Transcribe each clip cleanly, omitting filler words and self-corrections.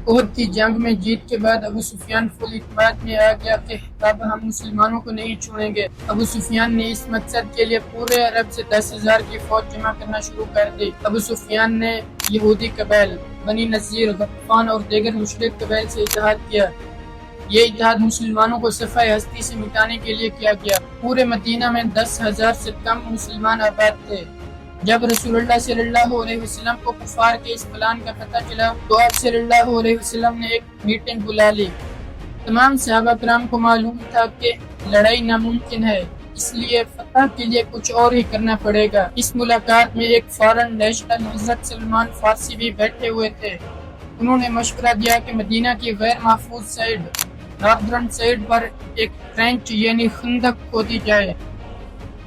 احد کی جنگ میں جیت کے بعد ابو سفیان فل اعتماد میں آ گیا کہ اب ہم مسلمانوں کو نہیں چھوڑیں گے۔ ابو سفیان نے اس مقصد کے لیے پورے عرب سے 10,000 کی فوج جمع کرنا شروع کر دی۔ ابو سفیان نے یہودی قبائل بنی نذیر، غطفان اور دیگر مشرک قبائل سے اتحاد کیا۔ یہ اتحاد مسلمانوں کو صفحہ ہستی سے مٹانے کے لیے کیا گیا۔ پورے مدینہ میں 10,000 سے کم مسلمان آباد تھے۔ جب رسول اللہ صلی اللہ علیہ وسلم کو کفار کے اس پلان کا پتہ چلا تو آپ صلی اللہ علیہ وسلم نے ایک میٹنگ بلا لی۔ تمام صحابہ کرام کو معلوم تھا کہ لڑائی ناممکن ہے، اس لیے فتح کے لیے کچھ اور ہی کرنا پڑے گا۔ اس ملاقات میں ایک فارن نیشنل حضرت سلمان فارسی بھی بیٹھے ہوئے تھے۔ انہوں نے مشورہ دیا کہ مدینہ کی غیر محفوظ سائڈ، ناردرن سائڈ پر ایک ٹرینچ یعنی خندق کھودی جائے۔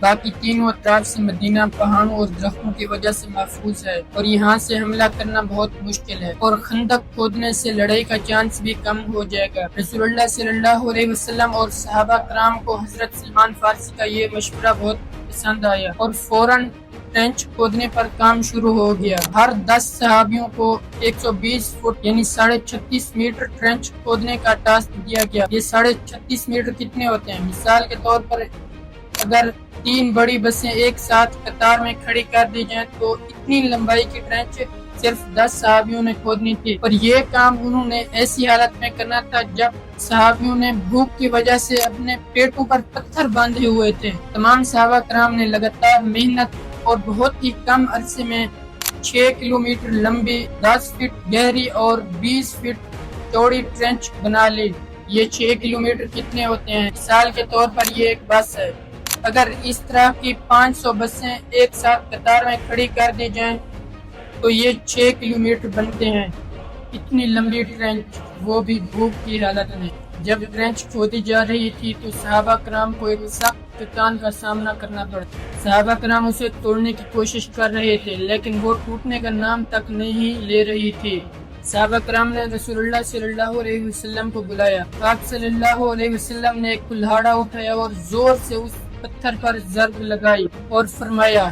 باقی تینوں اطراف سے مدینہ پہاڑوں اور درختوں کی وجہ سے محفوظ ہے اور یہاں سے حملہ کرنا بہت مشکل ہے، اور خندق کھودنے سے لڑائی کا چانس بھی کم ہو جائے گا۔ رسول اللہ صلی اللہ علیہ وسلم اور صحابہ کرام کو حضرت سلمان فارسی کا یہ مشورہ بہت پسند آیا اور فوراً ٹرینچ کھودنے پر کام شروع ہو گیا۔ ہر 10 صحابیوں کو 120 فٹ یعنی 36.5 میٹر ٹرینچ کھودنے کا ٹاسک دیا گیا۔ یہ 36.5 میٹر کتنے ہوتے ہیں؟ مثال کے طور پر اگر 3 بڑی بسیں ایک ساتھ قطار میں کھڑی کر دی جائیں تو اتنی لمبائی کی ٹرینچ صرف 10 صحابیوں نے کھودنی تھی، اور یہ کام انہوں نے ایسی حالت میں کرنا تھا جب صحابیوں نے بھوک کی وجہ سے اپنے پیٹوں پر پتھر باندھے ہوئے تھے۔ تمام صحابہ کرام نے لگاتار محنت اور بہت ہی کم عرصے میں 6 کلومیٹر لمبی، 10 فٹ گہری اور 20 فٹ چوڑی ٹرینچ بنا لی۔ یہ 6 کلومیٹر کتنے ہوتے ہیں؟ مثال کے طور پر یہ ایک بس ہے، اگر اس طرح کی 500 بسیں ایک ساتھ قطار میں کھڑی کر دی جائیں تو یہ 6 کلومیٹر بنتے ہیں۔ اتنی لمبی ٹرینچ، وہ بھی بھوک کی حالت میں۔ جب ٹرینچ کھودی جا رہی تھی تو صحابہ کرام کو ایک سخت چٹان کا سامنا کرنا پڑا۔ صحابہ کرام اسے توڑنے کی کوشش کر رہے تھے لیکن وہ ٹوٹنے کا نام تک نہیں لے رہی تھی۔ صحابہ کرام نے رسول اللہ صلی اللہ علیہ وسلم کو بلایا۔ آپ صلی اللہ علیہ وسلم نے ایک کلہاڑا اٹھایا اور زور سے اس پتھر پر ضرب لگائی اور فرمایا،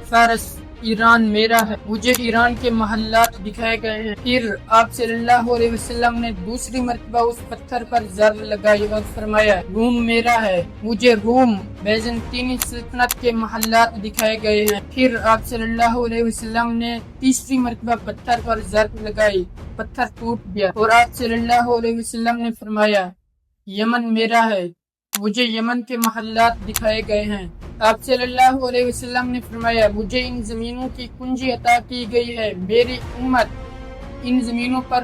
فارس ایران میرا ہے، مجھے ایران کے محلات دکھائے گئے ہیں۔ پھر آپ صلی اللہ علیہ وسلم نے دوسری مرتبہ اس پتھر پر ضرب لگائی اور فرمایا، روم میرا ہے، مجھے روم بیزنطینی سلطنت کے محلات دکھائے گئے ہیں۔ پھر آپ صلی اللہ علیہ وسلم نے تیسری مرتبہ پتھر پر ضرب لگائی، پتھر ٹوٹ گیا اور آپ صلی اللہ علیہ وسلم نے فرمایا، یمن میرا ہے، مجھے یمن کے محلات دکھائے گئے ہیں۔ آپ صلی اللہ علیہ وسلم نے فرمایا، مجھے ان زمینوں کی کنجی عطا کی گئی ہے، میری امت ان زمینوں پر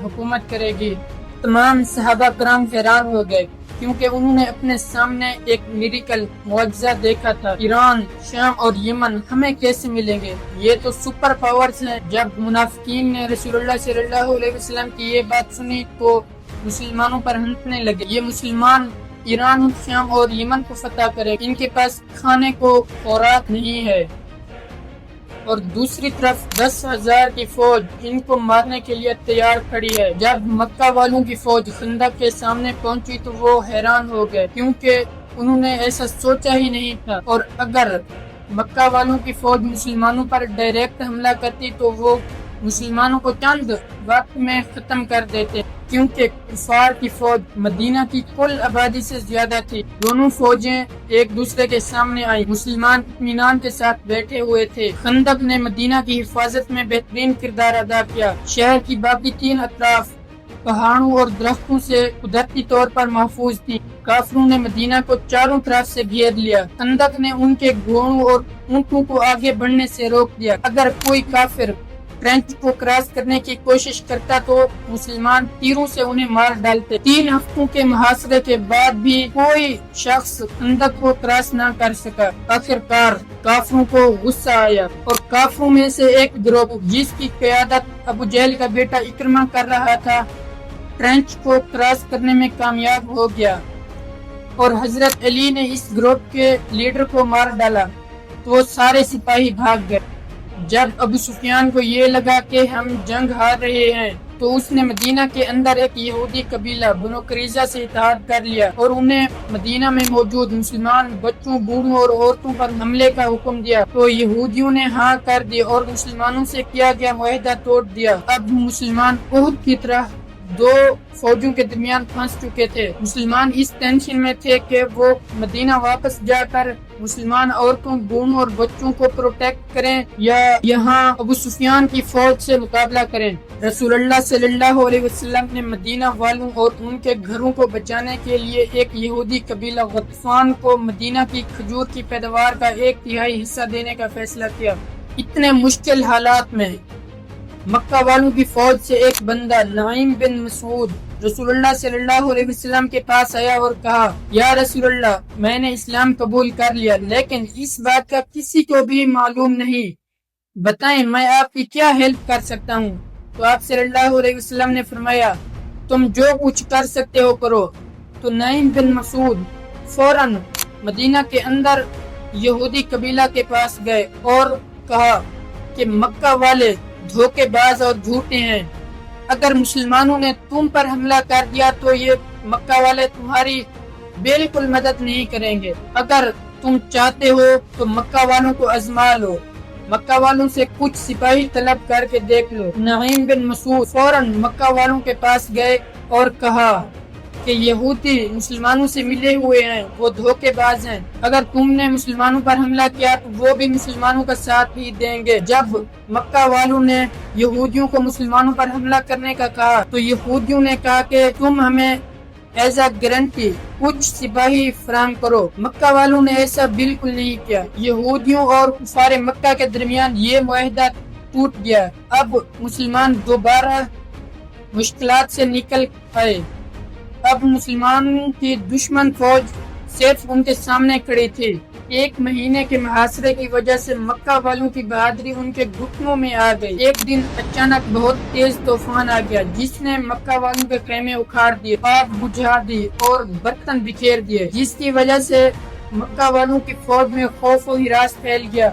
حکومت کرے گی۔ تمام صحابہ کرام حیران ہو گئے کیونکہ انہوں نے اپنے سامنے ایک میریکل، معجزہ دیکھا تھا۔ ایران، شام اور یمن ہمیں کیسے ملیں گے؟ یہ تو سپر پاورز ہیں۔ جب منافقین نے رسول اللہ صلی اللہ علیہ وسلم کی یہ بات سنی تو مسلمانوں پر ہنسنے لگے۔ یہ مسلمان ایران، شام اور یمن کو فتح کرے، ان کے پاس کھانے کو خوراک نہیں ہے، اور دوسری طرف 10,000 کی فوج ان کو مارنے کے لیے تیار کھڑی ہے۔ جب مکہ والوں کی فوج خندق کے سامنے پہنچی تو وہ حیران ہو گئے کیونکہ انہوں نے ایسا سوچا ہی نہیں تھا، اور اگر مکہ والوں کی فوج مسلمانوں پر ڈائریکٹ حملہ کرتی تو وہ مسلمانوں کو چند وقت میں ختم کر دیتے، کیونکہ کفار کی فوج مدینہ کی کل آبادی سے زیادہ تھی۔ دونوں فوجیں ایک دوسرے کے سامنے آئی، مسلمان اطمینان کے ساتھ بیٹھے ہوئے تھے۔ خندق نے مدینہ کی حفاظت میں بہترین کردار ادا کیا۔ شہر کی باقی 3 اطراف پہاڑوں اور درختوں سے قدرتی طور پر محفوظ تھی۔ کافروں نے مدینہ کو چاروں طرف سے گھیر لیا۔ خندق نے ان کے گھوڑوں اور اونٹوں کو آگے بڑھنے سے روک دیا۔ اگر کوئی کافر ٹرینچ کو کراس کرنے کی کوشش کرتا تو مسلمان تیروں سے انہیں مار ڈالتے۔ 3 ہفتوں کے محاصرے کے بعد بھی کوئی شخص خندق کو کراس نہ کر سکا۔ آخرکار کافروں کو غصہ آیا اور کافروں میں سے ایک گروہ جس کی قیادت ابو جہل کا بیٹا اکرمہ کر رہا تھا، ٹرینچ کو کراس کرنے میں کامیاب ہو گیا اور حضرت علی نے اس گروپ کے لیڈر کو مار ڈالا تو وہ سارے سپاہی بھاگ گئے۔ جب ابو سفیان کو یہ لگا کہ ہم جنگ ہار رہے ہیں تو تو اس نے مدینہ کے اندر ایک یہودی قبیلہ بنو قریظہ سے اتحاد کر لیا اور انہیں مدینہ میں موجود مسلمان بچوں، بوڑھوں اور عورتوں پر حملے کا حکم دیا، تو یہودیوں نے ہاں کر دی اور مسلمانوں سے کیا گیا معاہدہ توڑ دیا۔ اب مسلمان احد کی طرح دو فوجوں کے درمیان پھنس چکے تھے۔ مسلمان اس ٹینشن میں تھے کہ وہ مدینہ واپس جا کر مسلمان عورتوں، بوڑھوں اور بچوں کو پروٹیکٹ کریں یا یہاں ابو سفیان کی فوج سے مقابلہ کریں۔ رسول اللہ صلی اللہ علیہ وسلم نے مدینہ والوں اور ان کے گھروں کو بچانے کے لیے ایک یہودی قبیلہ غطفان کو مدینہ کی کھجور کی پیداوار کا 1/3 حصہ دینے کا فیصلہ کیا۔ اتنے مشکل حالات میں مکہ والوں کی فوج سے ایک بندہ نعیم بن مسعود رسول اللہ صلی اللہ علیہ وسلم کے پاس آیا اور کہا، یا رسول اللہ، میں نے اسلام قبول کر لیا لیکن اس بات کا کسی کو بھی معلوم نہیں، بتائیں میں آپ کی کیا ہیلپ کر سکتا ہوں؟ تو آپ صلی اللہ علیہ وسلم نے فرمایا، تم جو کچھ کر سکتے ہو کرو۔ تو نعیم بن مسعود فوراً مدینہ کے اندر یہودی قبیلہ کے پاس گئے اور کہا کہ مکہ والے دھوکے باز اور جھوٹے ہیں، اگر مسلمانوں نے تم پر حملہ کر دیا تو یہ مکہ والے تمہاری بالکل مدد نہیں کریں گے، اگر تم چاہتے ہو تو مکہ والوں کو آزما لو، مکہ والوں سے کچھ سپاہی طلب کر کے دیکھ لو۔ نعیم بن مسعود فوراً مکہ والوں کے پاس گئے اور کہا کہ یہودی مسلمانوں سے ملے ہوئے ہیں، وہ دھوکے باز ہیں، اگر تم نے مسلمانوں پر حملہ کیا تو وہ بھی مسلمانوں کا ساتھ ہی دیں گے۔ جب مکہ والوں نے یہودیوں کو مسلمانوں پر حملہ کرنے کا کہا تو یہودیوں نے کہا کہ تم ہمیں ایز اے گارنٹی کچھ سپاہی فراہم کرو۔ مکہ والوں نے ایسا بالکل نہیں کیا۔ یہودیوں اور کفار مکہ کے درمیان یہ معاہدہ ٹوٹ گیا۔ اب مسلمان دوبارہ مشکلات سے نکل آئے۔ اب مسلمانوں کی دشمن فوج صرف ان کے سامنے کھڑی تھی۔ 1 مہینے کے محاصرے کی وجہ سے مکہ والوں کی بہادری ان کے گھٹنوں میں آ گئی۔ ایک دن اچانک بہت تیز طوفان آ گیا جس نے مکہ والوں کے خیمے اکھاڑ دیے، آگ بجھا دی اور برتن بکھیر دیے، جس کی وجہ سے مکہ والوں کی فوج میں خوف و ہراس پھیل گیا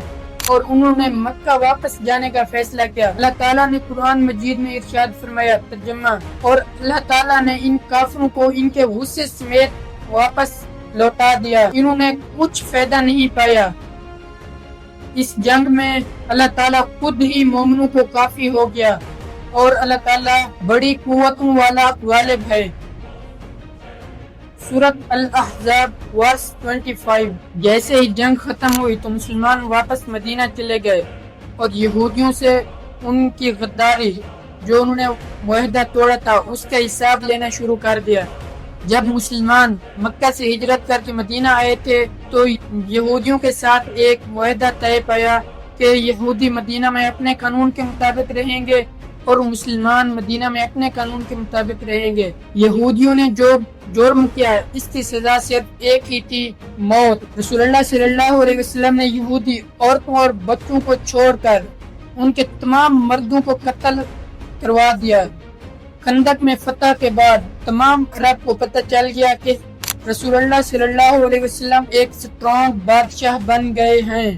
اور انہوں نے مکہ واپس جانے کا فیصلہ کیا۔ اللہ تعالیٰ نے قرآن مجید میں ارشاد فرمایا، ترجمہ، اور اللہ تعالیٰ نے ان کافروں کو ان کے غصے سمیت واپس لوٹا دیا، انہوں نے کچھ فائدہ نہیں پایا۔ اس جنگ میں اللہ تعالیٰ خود ہی مومنوں کو کافی ہو گیا اور اللہ تعالیٰ بڑی قوتوں والا غالب ہے۔ سورۃ الاحزاب ورس 25۔ جیسے ہی جنگ ختم ہوئی تو مسلمان واپس مدینہ چلے گئے اور یہودیوں سے ان کی غداری جو انہوں نے معاہدہ توڑا تھا اس کا حساب لینا شروع کر دیا۔ جب مسلمان مکہ سے ہجرت کر کے مدینہ آئے تھے تو یہودیوں کے ساتھ ایک معاہدہ طے پایا کہ یہودی مدینہ میں اپنے قانون کے مطابق رہیں گے اور مسلمان مدینہ میں اپنے قانون کے مطابق رہیں گے۔ یہودیوں نے جو جرم کیا اس کی سزا صرف ایک ہی تھی، موت۔ رسول اللہ صلی اللہ علیہ وسلم نے یہودی عورتوں اور بچوں کو چھوڑ کر ان کے تمام مردوں کو قتل کروا دیا۔ خندق میں فتح کے بعد تمام عرب کو پتہ چل گیا کہ رسول اللہ صلی اللہ علیہ وسلم ایک سٹرونگ بادشاہ بن گئے ہیں۔